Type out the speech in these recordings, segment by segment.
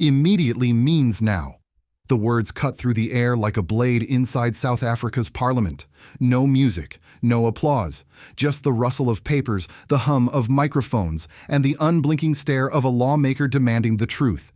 Immediately means now. The words cut through the air like a blade inside South Africa's parliament. No music, no applause, just the rustle of papers, the hum of microphones, and the unblinking stare of a lawmaker demanding the truth.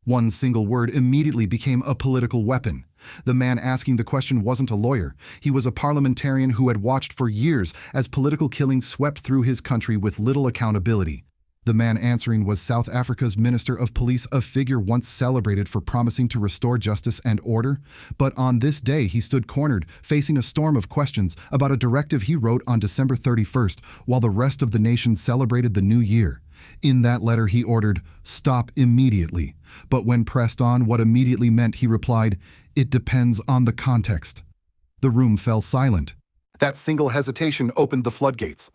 One single word immediately became a political weapon. The man asking the question wasn't a lawyer. He was a parliamentarian who had watched for years as political killings swept through his country with little accountability. The man answering was South Africa's Minister of Police, a figure once celebrated for promising to restore justice and order. But on this day, he stood cornered, facing a storm of questions about a directive he wrote on December 31st, while the rest of the nation celebrated the new year. In that letter, he ordered, "Stop immediately." But when pressed on what immediately meant, he replied, "It depends on the context." The room fell silent. That single hesitation opened the floodgates.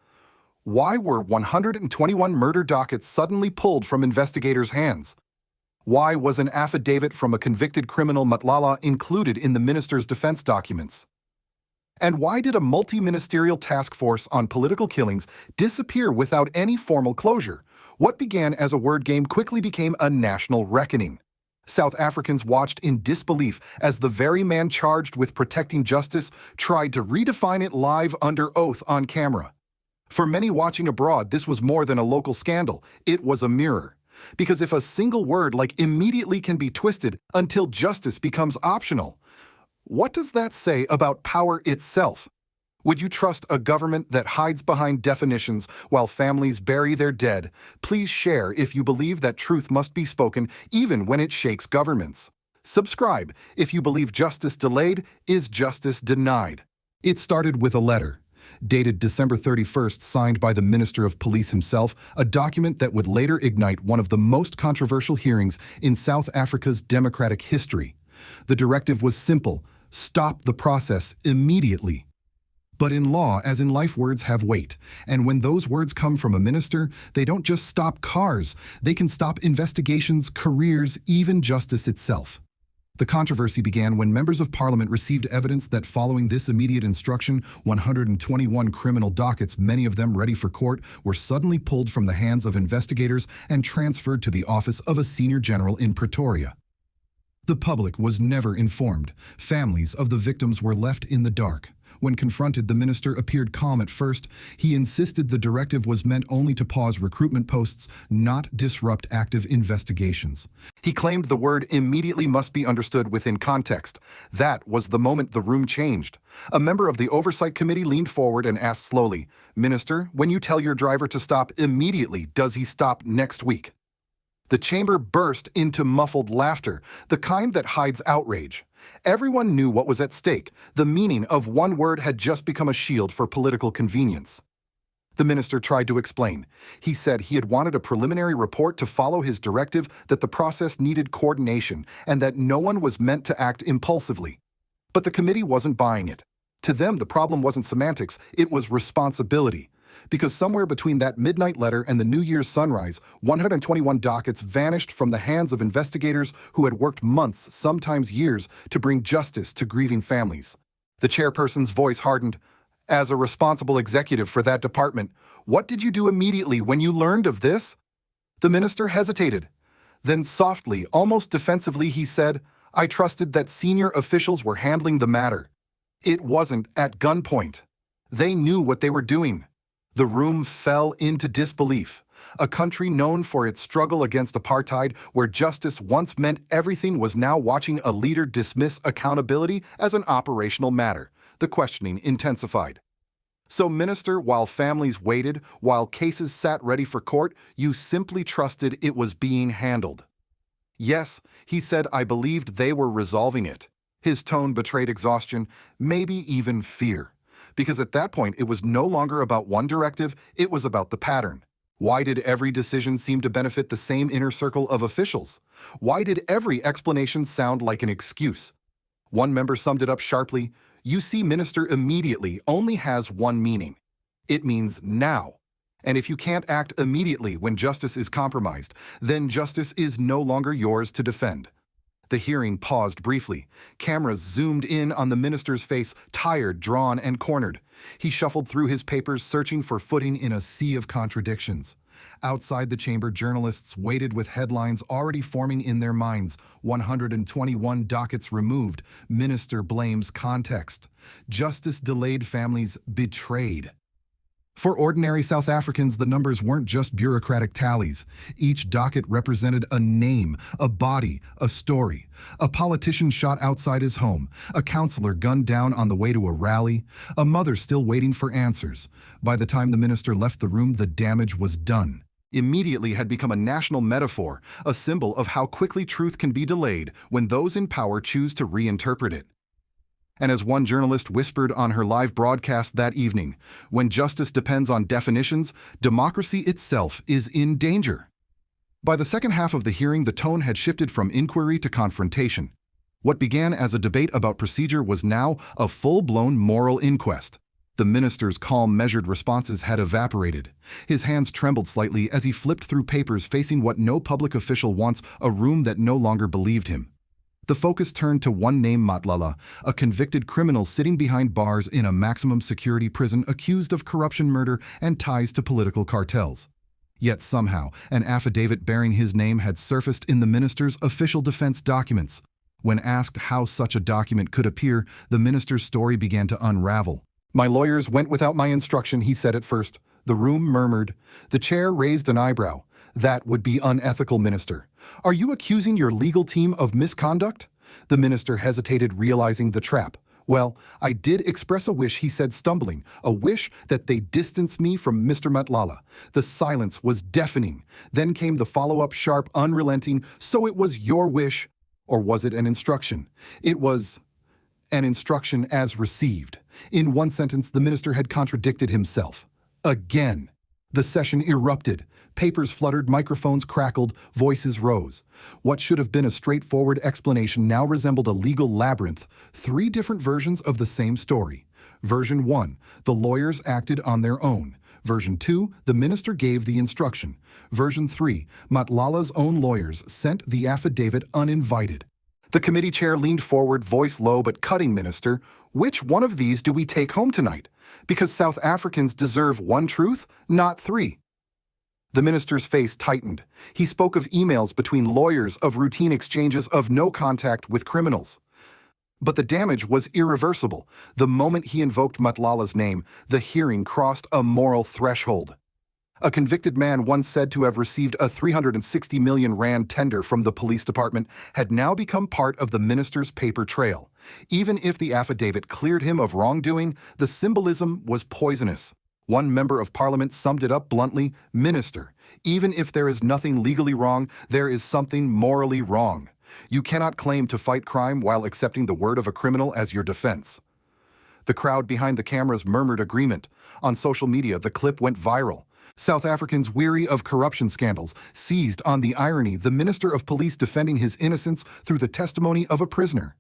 Why were 121 murder dockets suddenly pulled from investigators' hands? Why was an affidavit from a convicted criminal, Matlala, included in the minister's defense documents? And why did a multi-ministerial task force on political killings disappear without any formal closure? What began as a word game quickly became a national reckoning. South Africans watched in disbelief as the very man charged with protecting justice tried to redefine it live under oath on camera. For many watching abroad, this was more than a local scandal. It was a mirror. Because if a single word like immediately can be twisted until justice becomes optional, what does that say about power itself? Would you trust a government that hides behind definitions while families bury their dead? Please share if you believe that truth must be spoken even when it shakes governments. Subscribe if you believe justice delayed is justice denied. It started with a letter, dated December 31st, signed by the Minister of Police himself, a document that would later ignite one of the most controversial hearings in South Africa's democratic history. The directive was simple: stop the process immediately. But in law, as in life, words have weight. And when those words come from a minister, they don't just stop cars. They can stop investigations, careers, even justice itself. The controversy began when members of parliament received evidence that following this immediate instruction, 121 criminal dockets, many of them ready for court, were suddenly pulled from the hands of investigators and transferred to the office of a senior general in Pretoria. The public was never informed. Families of the victims were left in the dark. When confronted, the minister appeared calm at first. He insisted the directive was meant only to pause recruitment posts, not disrupt active investigations. He claimed the word immediately must be understood within context. That was the moment the room changed. A member of the Oversight Committee leaned forward and asked slowly, "Minister, when you tell your driver to stop immediately, does he stop next week?" The chamber burst into muffled laughter, the kind that hides outrage. Everyone knew what was at stake. The meaning of one word had just become a shield for political convenience. The minister tried to explain. He said he had wanted a preliminary report to follow his directive, that the process needed coordination, and that no one was meant to act impulsively. But the committee wasn't buying it. To them, the problem wasn't semantics, it was responsibility. Because somewhere between that midnight letter and the New Year's sunrise, 121 dockets vanished from the hands of investigators who had worked months, sometimes years, to bring justice to grieving families. The chairperson's voice hardened. "As a responsible executive for that department, what did you do immediately when you learned of this?" The minister hesitated. Then softly, almost defensively, he said, "I trusted that senior officials were handling the matter. It wasn't at gunpoint. They knew what they were doing." The room fell into disbelief. A country known for its struggle against apartheid, where justice once meant everything, was now watching a leader dismiss accountability as an operational matter. The questioning intensified. "So, minister, while families waited, while cases sat ready for court, you simply trusted it was being handled?" "Yes," he said, "I believed they were resolving it." His tone betrayed exhaustion, maybe even fear. Because at that point, it was no longer about one directive, it was about the pattern. Why did every decision seem to benefit the same inner circle of officials? Why did every explanation sound like an excuse? One member summed it up sharply, "You see, minister, immediately only has one meaning. It means now. And if you can't act immediately when justice is compromised, then justice is no longer yours to defend." The hearing paused briefly. Cameras zoomed in on the minister's face, tired, drawn, and cornered. He shuffled through his papers, searching for footing in a sea of contradictions. Outside the chamber, journalists waited with headlines already forming in their minds. 121 dockets removed. Minister blames context. Justice delayed, families betrayed. For ordinary South Africans, the numbers weren't just bureaucratic tallies. Each docket represented a name, a body, a story. A politician shot outside his home, a councillor gunned down on the way to a rally, a mother still waiting for answers. By the time the minister left the room, the damage was done. Immediately had become a national metaphor, a symbol of how quickly truth can be delayed when those in power choose to reinterpret it. And as one journalist whispered on her live broadcast that evening, when justice depends on definitions, democracy itself is in danger. By the second half of the hearing, the tone had shifted from inquiry to confrontation. What began as a debate about procedure was now a full-blown moral inquest. The minister's calm, measured responses had evaporated. His hands trembled slightly as he flipped through papers, facing what no public official wants, a room that no longer believed him. The focus turned to one name: Matlala, a convicted criminal sitting behind bars in a maximum security prison, accused of corruption, murder, and ties to political cartels. Yet somehow, an affidavit bearing his name had surfaced in the minister's official defense documents. When asked how such a document could appear, the minister's story began to unravel. "My lawyers went without my instruction," he said at first. The room murmured. The chair raised an eyebrow. "That would be unethical, Minister. Are you accusing your legal team of misconduct?" The minister hesitated, realizing the trap. "Well, I did express a wish," he said, stumbling, "a wish that they distance me from Mr. Matlala." The silence was deafening. Then came the follow-up, sharp, unrelenting. "So it was your wish, or was it an instruction?" "It was an instruction as received." In one sentence, the minister had contradicted himself. Again. The session erupted. Papers fluttered, microphones crackled, voices rose. What should have been a straightforward explanation now resembled a legal labyrinth. 3 different versions of the same story. Version 1, the lawyers acted on their own. Version 2, the minister gave the instruction. Version 3, Matlala's own lawyers sent the affidavit uninvited. The committee chair leaned forward, voice low but cutting. "Minister, which one of these do we take home tonight? Because South Africans deserve one truth, not 3. The minister's face tightened. He spoke of emails between lawyers, of routine exchanges, of no contact with criminals. But the damage was irreversible. The moment he invoked Matlala's name, the hearing crossed a moral threshold. A convicted man once said to have received a 360 million rand tender from the police department had now become part of the minister's paper trail. Even if the affidavit cleared him of wrongdoing, the symbolism was poisonous. One member of parliament summed it up bluntly: "Minister, even if there is nothing legally wrong, there is something morally wrong. You cannot claim to fight crime while accepting the word of a criminal as your defense." The crowd behind the cameras murmured agreement. On social media, the clip went viral. South Africans, weary of corruption scandals, seized on the irony: the Minister of Police defending his innocence through the testimony of a prisoner.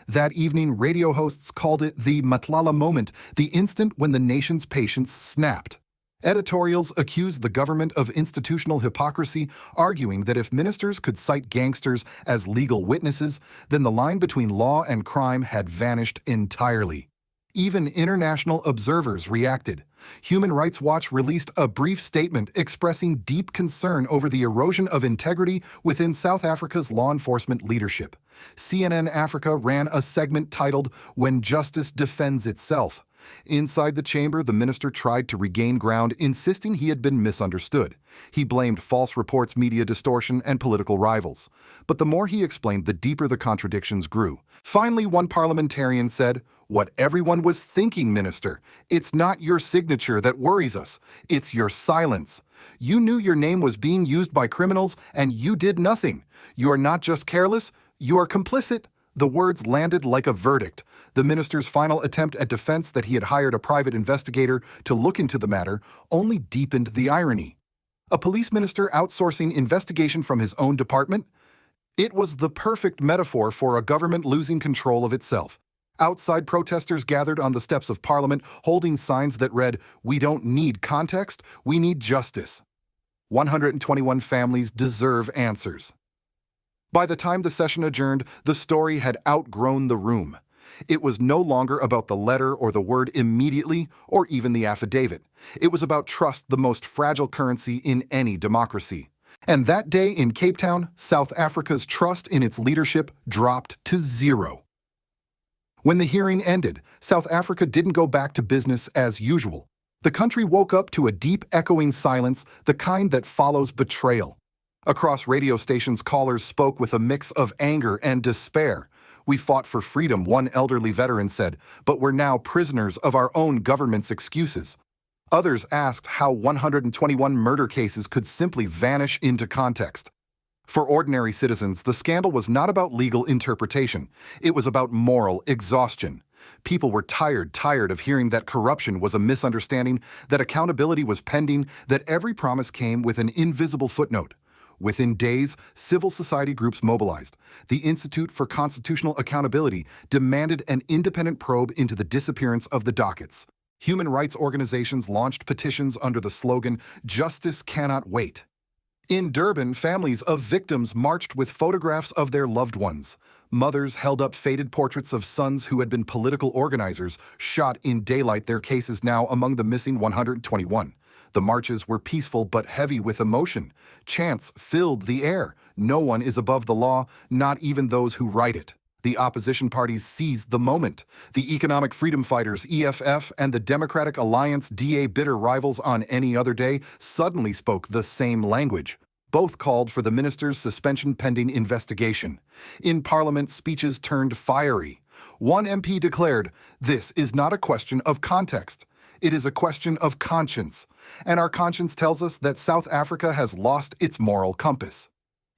That evening, radio hosts called it the Matlala moment, the instant when the nation's patience snapped. Editorials accused the government of institutional hypocrisy, arguing that if ministers could cite gangsters as legal witnesses, then the line between law and crime had vanished entirely. Even international observers reacted. Human Rights Watch released a brief statement expressing deep concern over the erosion of integrity within South Africa's law enforcement leadership. CNN Africa ran a segment titled "When Justice Defends Itself." Inside the chamber, the minister tried to regain ground, insisting he had been misunderstood. He blamed false reports, media distortion, and political rivals. But the more he explained, the deeper the contradictions grew. Finally, one parliamentarian said, "What everyone was thinking, Minister. It's not your signature that worries us. It's your silence. You knew your name was being used by criminals, and you did nothing. You are not just careless, you are complicit." The words landed like a verdict. The minister's final attempt at defense, that he had hired a private investigator to look into the matter, only deepened the irony. A police minister outsourcing investigation from his own department? It was the perfect metaphor for a government losing control of itself. Outside, protesters gathered on the steps of Parliament, holding signs that read, "We don't need context, we need justice." 121 families deserve answers. By the time the session adjourned, the story had outgrown the room. It was no longer about the letter or the word immediately or even the affidavit. It was about trust, the most fragile currency in any democracy. And that day in Cape Town, South Africa's trust in its leadership dropped to zero. When the hearing ended, South Africa didn't go back to business as usual. The country woke up to a deep, echoing silence, the kind that follows betrayal. Across radio stations, callers spoke with a mix of anger and despair. "We fought for freedom," one elderly veteran said, "but we're now prisoners of our own government's excuses." Others asked how 121 murder cases could simply vanish into context. For ordinary citizens, the scandal was not about legal interpretation. It was about moral exhaustion. People were tired of hearing that corruption was a misunderstanding, that accountability was pending, that every promise came with an invisible footnote. Within days, civil society groups mobilized. The Institute for Constitutional Accountability demanded an independent probe into the disappearance of the Dockets. Human rights organizations launched petitions under the slogan, "Justice cannot wait." In Durban, families of victims marched with photographs of their loved ones. Mothers held up faded portraits of sons who had been political organizers, shot in daylight, their cases now among the missing 121. The marches were peaceful but heavy with emotion. Chants filled the air. No one is above the law, not even those who write it. The opposition parties seized the moment. The Economic Freedom Fighters, EFF, and the Democratic Alliance, DA, bitter rivals on any other day, suddenly spoke the same language. Both called for the minister's suspension pending investigation. In Parliament, speeches turned fiery. One MP declared, "This is not a question of context. It is a question of conscience. And our conscience tells us that South Africa has lost its moral compass."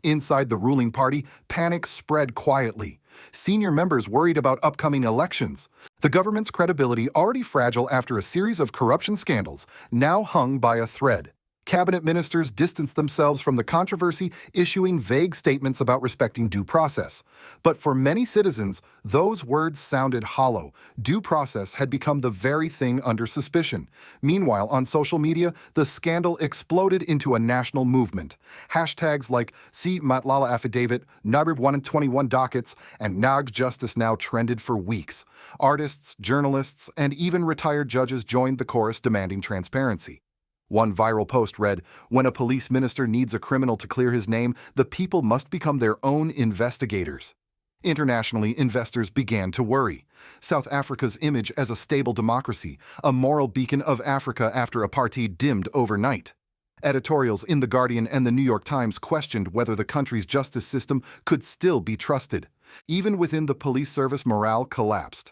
Inside the ruling party, panic spread quietly. Senior members worried about upcoming elections. The government's credibility, already fragile after a series of corruption scandals, now hung by a thread. Cabinet ministers distanced themselves from the controversy, issuing vague statements about respecting due process. But for many citizens, those words sounded hollow. Due process had become the very thing under suspicion. Meanwhile, on social media, the scandal exploded into a national movement. Hashtags like "See Matlala affidavit," "Nabrib 121 Dockets," and "Nag Justice Now" trended for weeks. Artists, journalists, and even retired judges joined the chorus demanding transparency. One viral post read, "When a police minister needs a criminal to clear his name, the people must become their own investigators." Internationally, investors began to worry. South Africa's image as a stable democracy, a moral beacon of Africa after apartheid, dimmed overnight. Editorials in The Guardian and The New York Times questioned whether the country's justice system could still be trusted. Even within the police service, morale collapsed.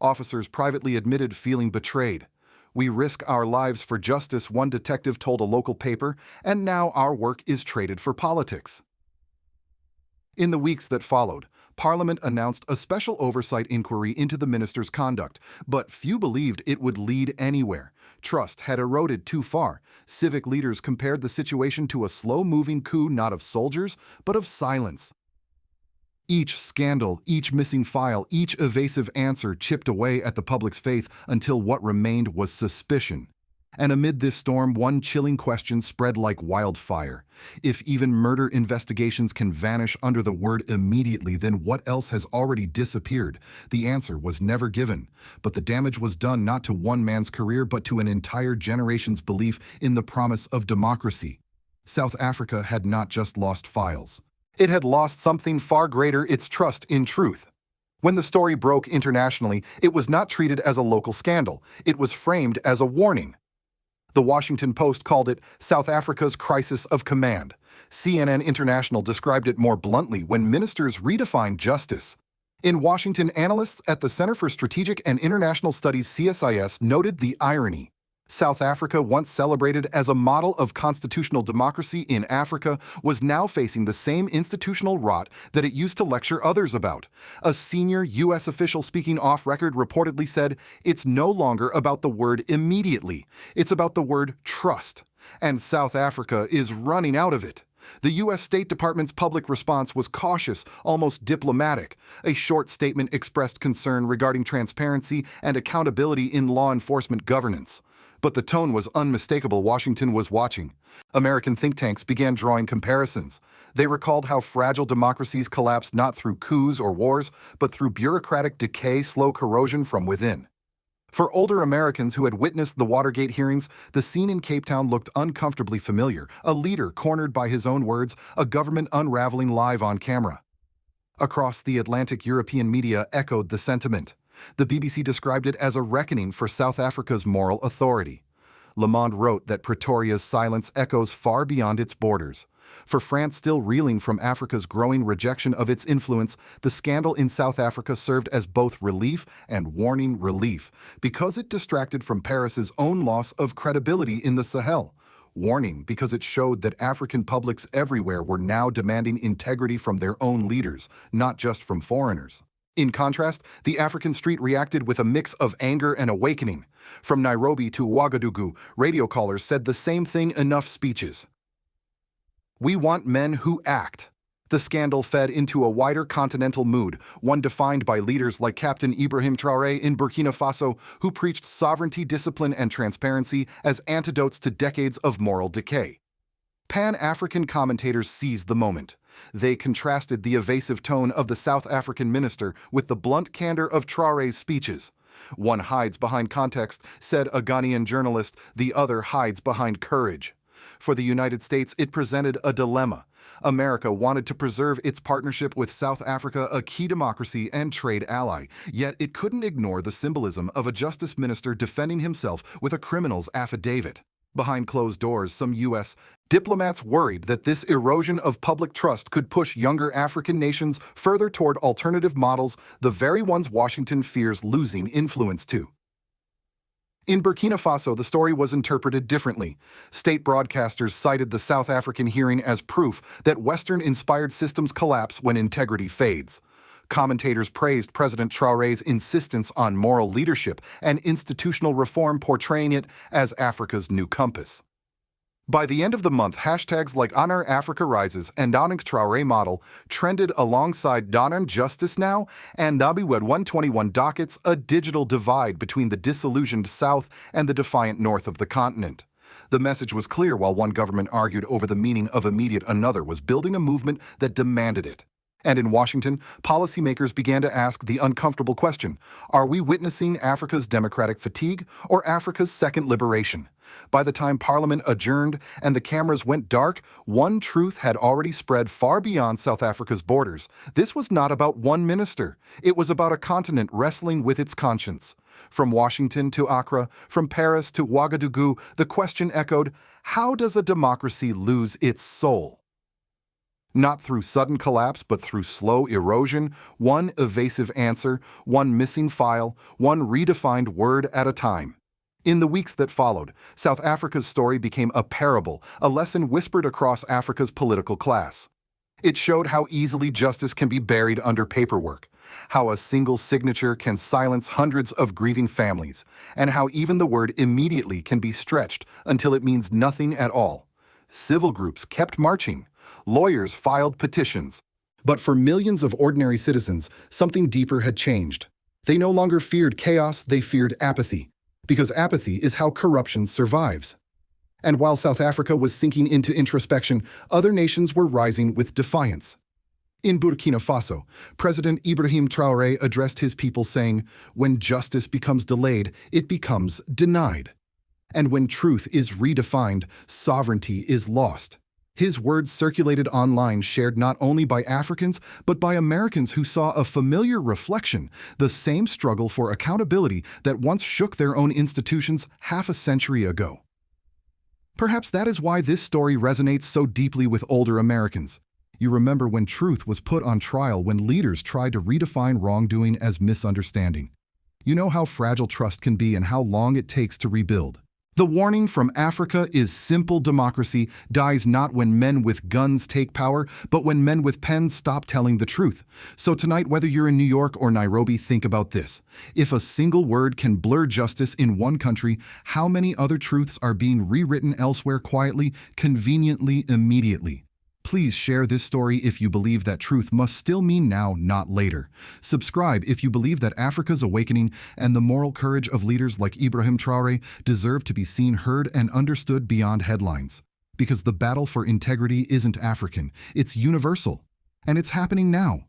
Officers privately admitted feeling betrayed. "We risk our lives for justice," one detective told a local paper, "and now our work is traded for politics." In the weeks that followed, Parliament announced a special oversight inquiry into the minister's conduct, but few believed it would lead anywhere. Trust had eroded too far. Civic leaders compared the situation to a slow-moving coup, not of soldiers, but of silence. Each scandal, each missing file, each evasive answer chipped away at the public's faith until what remained was suspicion. And amid this storm, one chilling question spread like wildfire. If even murder investigations can vanish under the word immediately, then what else has already disappeared? The answer was never given. But the damage was done not to one man's career, but to an entire generation's belief in the promise of democracy. South Africa had not just lost files. It had lost something far greater: its trust in truth. When the story broke internationally, it was not treated as a local scandal. It was framed as a warning. The Washington Post called it South Africa's crisis of command. CNN International described it more bluntly: when ministers redefine justice. In Washington, analysts at the Center for Strategic and International Studies, CSIS, noted the irony. South Africa, once celebrated as a model of constitutional democracy in Africa, was now facing the same institutional rot that it used to lecture others about. A senior U.S. official speaking off-record reportedly said, "It's no longer about the word immediately. It's about the word trust. And South Africa is running out of it." The U.S. State Department's public response was cautious, almost diplomatic. A short statement expressed concern regarding transparency and accountability in law enforcement governance. But the tone was unmistakable. Washington was watching. American think tanks began drawing comparisons. They recalled how fragile democracies collapse not through coups or wars, but through bureaucratic decay, slow corrosion from within. For older Americans who had witnessed the Watergate hearings, the scene in Cape Town looked uncomfortably familiar. A leader cornered by his own words, a government unraveling live on camera. Across the Atlantic, European media echoed the sentiment. The BBC described it as a reckoning for South Africa's moral authority. Le Monde wrote that Pretoria's silence echoes far beyond its borders. For France, still reeling from Africa's growing rejection of its influence, the scandal in South Africa served as both relief and warning. Relief, because it distracted from Paris's own loss of credibility in the Sahel. Warning, because it showed that African publics everywhere were now demanding integrity from their own leaders, not just from foreigners. In contrast, the African street reacted with a mix of anger and awakening. From Nairobi to Ouagadougou, radio callers said the same thing. Enough speeches. We want men who act. The scandal fed into a wider continental mood, one defined by leaders like Captain Ibrahim Traoré in Burkina Faso, who preached sovereignty, discipline, and transparency as antidotes to decades of moral decay. Pan-African commentators seized the moment. They contrasted the evasive tone of the South African minister with the blunt candor of Traoré's speeches. One hides behind context, said a Ghanaian journalist, the other hides behind courage. For the United States, it presented a dilemma. America wanted to preserve its partnership with South Africa, a key democracy and trade ally, yet it couldn't ignore the symbolism of a justice minister defending himself with a criminal's affidavit. Behind closed doors, some U.S. diplomats worried that this erosion of public trust could push younger African nations further toward alternative models, the very ones Washington fears losing influence to. In Burkina Faso, the story was interpreted differently. State broadcasters cited the South African hearing as proof that Western-inspired systems collapse when integrity fades. Commentators praised President Traoré's insistence on moral leadership and institutional reform, portraying it as Africa's new compass. By the end of the month, hashtags like Honor Africa Rises and Onyx Traoré Model trended alongside Donan Justice Now and Nabiwed 121 Dockets, a digital divide between the disillusioned South and the defiant North of the continent. The message was clear. While one government argued over the meaning of immediate, another was building a movement that demanded it. And in Washington, policymakers began to ask the uncomfortable question: are we witnessing Africa's democratic fatigue or Africa's second liberation? By the time Parliament adjourned and the cameras went dark, one truth had already spread far beyond South Africa's borders. This was not about one minister. It was about a continent wrestling with its conscience. From Washington to Accra, from Paris to Ouagadougou, the question echoed: how does a democracy lose its soul? Not through sudden collapse, but through slow erosion, one evasive answer, one missing file, one redefined word at a time. In the weeks that followed, South Africa's story became a parable, a lesson whispered across Africa's political class. It showed how easily justice can be buried under paperwork, how a single signature can silence hundreds of grieving families, and how even the word immediately can be stretched until it means nothing at all. Civil groups kept marching. Lawyers filed petitions. But for millions of ordinary citizens, something deeper had changed. They no longer feared chaos, they feared apathy. Because apathy is how corruption survives. And while South Africa was sinking into introspection, other nations were rising with defiance. In Burkina Faso, President Ibrahim Traoré addressed his people saying, "When justice becomes delayed, it becomes denied. And when truth is redefined, sovereignty is lost." His words circulated online, shared not only by Africans, but by Americans who saw a familiar reflection, the same struggle for accountability that once shook their own institutions half a century ago. Perhaps that is why this story resonates so deeply with older Americans. You remember when truth was put on trial, when leaders tried to redefine wrongdoing as misunderstanding. You know how fragile trust can be and how long it takes to rebuild. The warning from Africa is simple: democracy dies not when men with guns take power, but when men with pens stop telling the truth. So tonight, whether you're in New York or Nairobi, think about this. If a single word can blur justice in one country, how many other truths are being rewritten elsewhere quietly, conveniently, immediately? Please share this story if you believe that truth must still mean now, not later. Subscribe if you believe that Africa's awakening and the moral courage of leaders like Ibrahim Traoré deserve to be seen, heard, and understood beyond headlines. Because the battle for integrity isn't African, it's universal. And it's happening now.